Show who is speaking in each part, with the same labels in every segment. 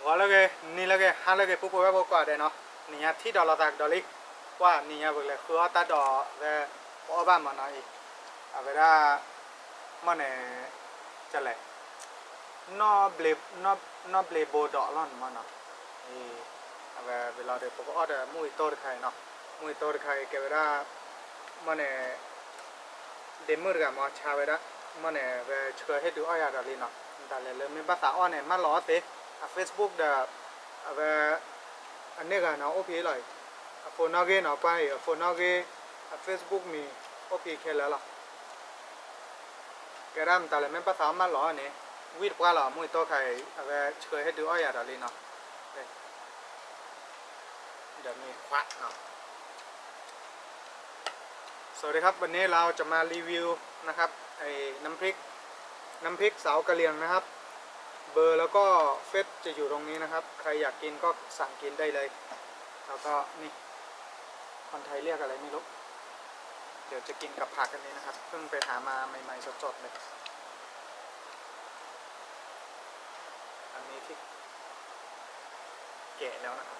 Speaker 1: ว่าแล้วไงนี่แล้วไงฮันแล้วไงปุ๊บปุ๊บปุ๊บกว่าเดี๋ยวเนาะนี่ที่ดอลลาร์ตากดอลลิกว่านี่เบิกเลยคือว่าตาดอเวพอบ้านมันเนาะอีเอาไปได้มันเนี่ยจะเลยนอเบลนอเบลโบดอลลอนมันเนาะเอาไปเวลาเดี๋ยวปุ๊บออเดอร์มุ้ยโต้ไข่เนาะมุ้ยโต้ไข่เก็บไปได้มันเนี่ยเดมเมอร์กับมาชาไปได้มันเนี่ยไปช่วยให้ดูอ้อยอะไรเนาะแต่เลยมีภาษาอ้อนเนี่ยมันล้อเตะเฟซบุ๊กเดอเอาไปอันนี้กันเนาะโอเคเลยโฟนเอาเกเนาะไปโฟนเอาเกเฟซบุ๊กมีโอเคแค่แล้วล่ะแกรำแต่เลยมีภาษามันล้อเนี่ยวิดกว่าหรอมุ้ยโตใครเอาไปช่วยให้ดูอ้อยอะไรเนาะเดี๋ยวมีควักเนาะสวัสดีครับวันนี้เราจะมารีวิวนะครับไอ้น้ำพริกสาวกะเหรี่ยงนะครับเบอร์แล้วก็เฟซจะอยู่ตรงนี้นะครับใครอยากกินก็สั่งกินได้เลยแล้วก็นี่คนไทยเรียกอะไรไม่รู้เดี๋ยวจะกินกับผักกันนี้นะครับเพิ่งไปหามาใหม่ๆสดๆเลยอันนี้ที่แกะแล้วนะครับ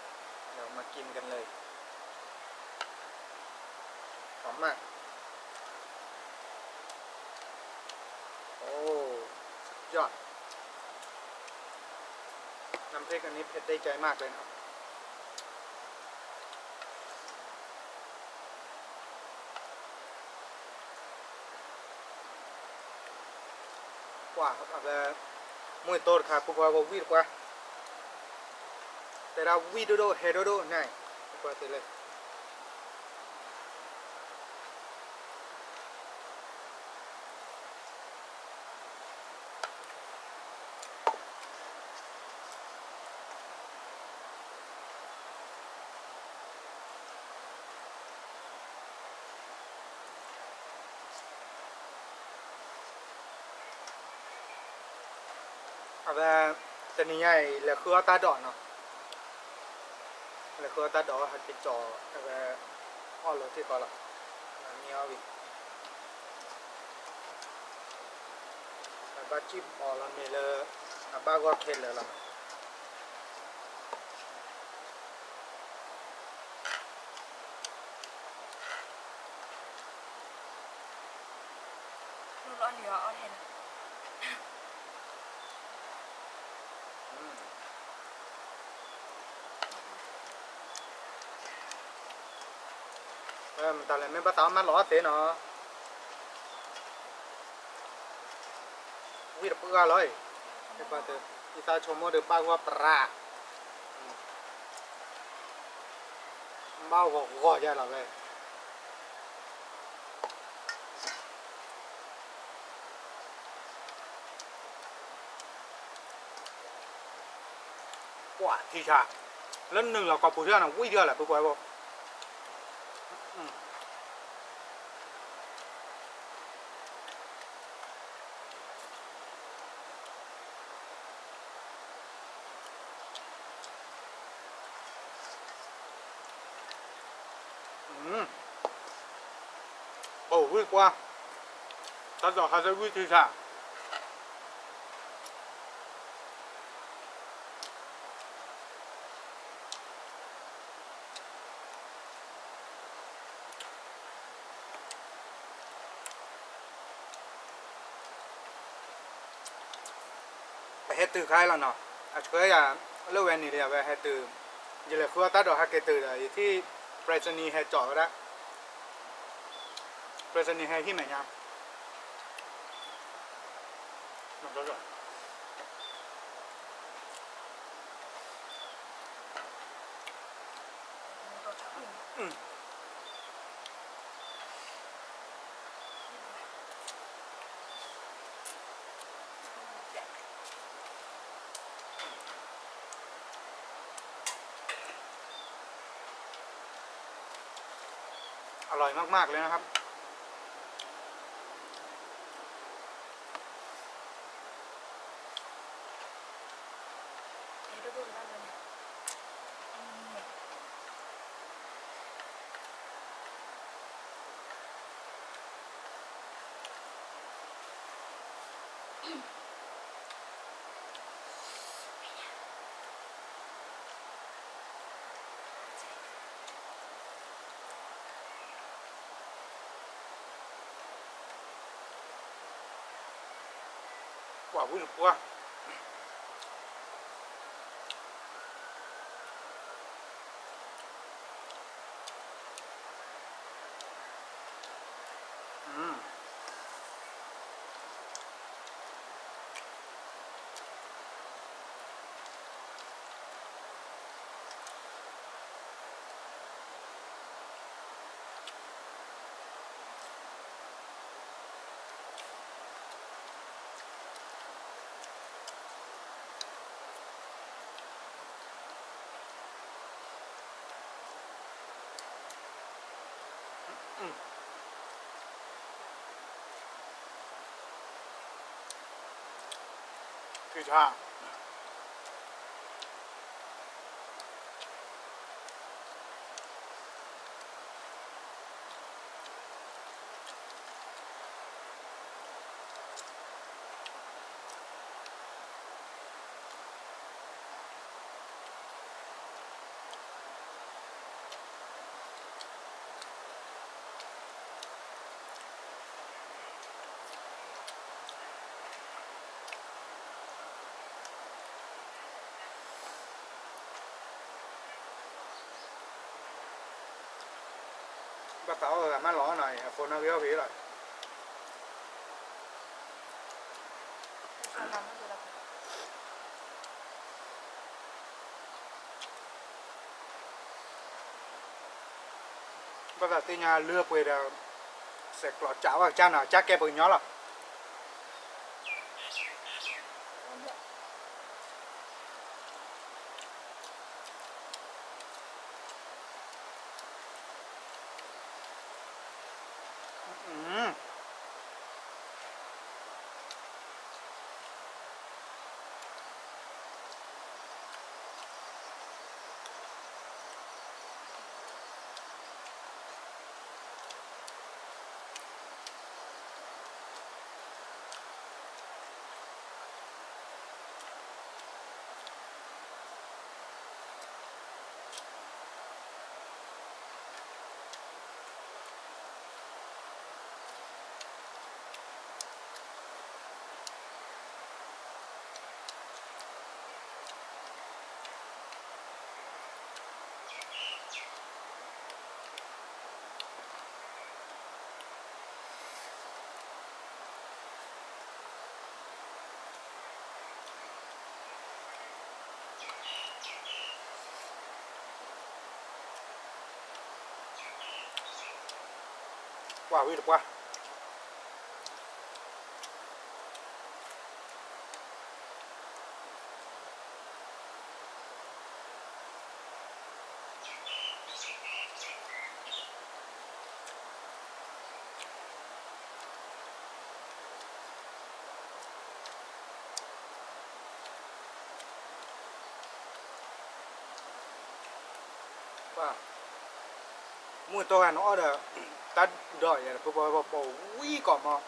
Speaker 1: เดี๋ยวมากินกันเลยหอมมากโอ้สุดยอดน้ำพริกอันนี้เผ็ดได้ใจมากเลยนะครับว้าครับอะไรมวยโตดครับพวกเราวิ่งกว่าแต่เราวิ่งดูเฮโดง่ายกว่าเลยอะไรแต่นี่ใหญ่เลยคือตาดอนเนาะเลยคือตาดอนหัดไปจ่ออะไรอ้อรถที่ก่อนละนี่เอาวิบาจิบออลนี่เลยบาก็เคลเลยละ
Speaker 2: ดูร้อนเหลือเอาเห็น
Speaker 1: แต่เลยไม่ภาษามันหล่อเสียเนาะวิ่งเปื่อยเลยไอ้ป้าเตออีตาชมว่าเดือป้าว่าปลาเมาก็หัวใจเราเลยว้าที่ชาแล้วหนึ่งเราก็ปูเชื่อนะวิ่งเดียวแหละปุ๊บไปบอกโอ้วิ่งกว่าตอนต่อเขาจะวิ่งที่ชาไปเฮ็ดตื่นคล้ายแล้วเนาะอาจจะอย่าเลิกเว้นนี่เลยไปเฮ็ดตื่นยิ่งเลยคือว่าตัดดอกฮักเกตื่นเลยที่ไปรษณีย์เฮ็ดจ่อก็ได้ไปรษณีย์เฮ็ดที่ไหนครับมันก็จะอร่อยมากๆเลยนะครับ
Speaker 2: ดูได้เลย
Speaker 1: quả vui được quá thì chả bắt tao ở má ló này phone nó béo rồi
Speaker 2: sao làm nó được
Speaker 1: bắt đầu từ nhà lừa quê là sẽ lọt cháo vào cha nào chắc kẹp bằng nhó là quả vui được quá wow mua to nó được tắt đợi là bộ quý cỏ mà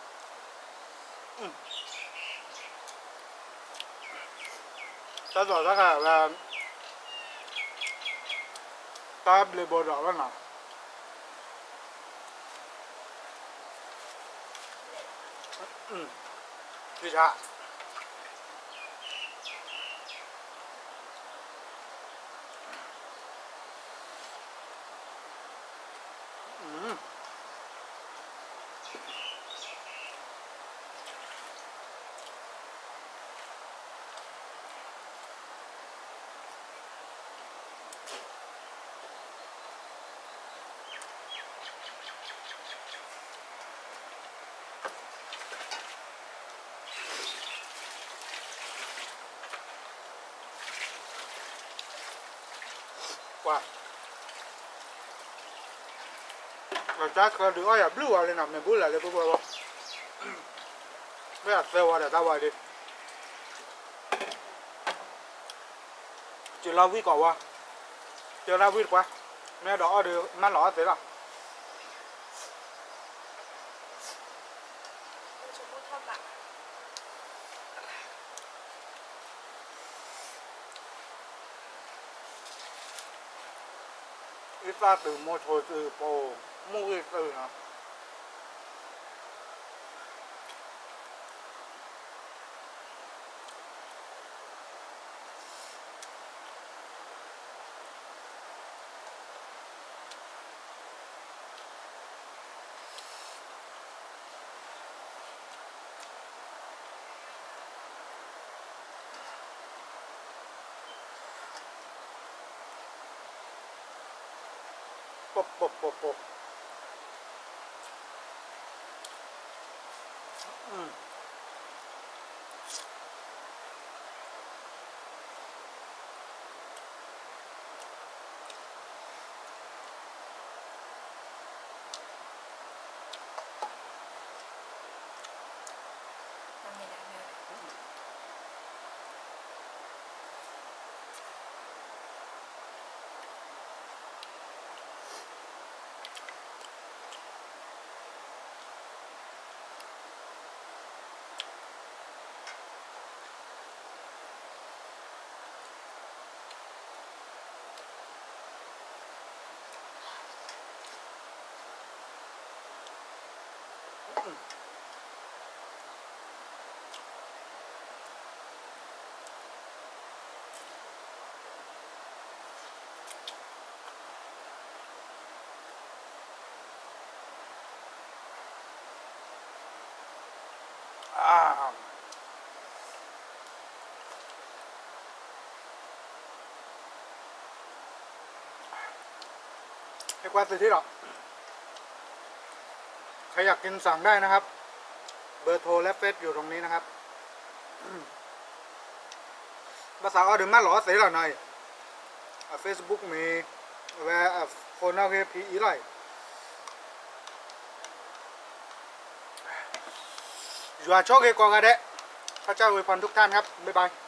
Speaker 1: ta rõ ràng là ta lấy bộ đỏ là nào thì chả wow rồi chắc có đứa ai blue vào lên nằm này bữa lại lên bữa bữa bây giờ tao vào để tao vào đi chỉ lau vi cỏ qua chỉ lau vi qua mẹ đó được má lỏ thế nào
Speaker 2: cho cô thơm bạn
Speaker 1: ít ra từ một hồi từ bồ mua ít từ nào ปบปบปบปบอืม
Speaker 2: น้ำเย็นน้ำเย็น ให้กว่าสิที่หรอใครอยากกินสั่งได้นะครับเบอร์โทรและเฟซอยู่ตรงนี้นะครับภาษาออดึงมาหรอเสียหรอหน่อยเฟซบุ๊กมีแวร์โฟนเอาเคพีอีไรอยู่อาโชคเกกองกันเดะพระเจ้าอวยพรทุกท่านครับบ๊ายบาย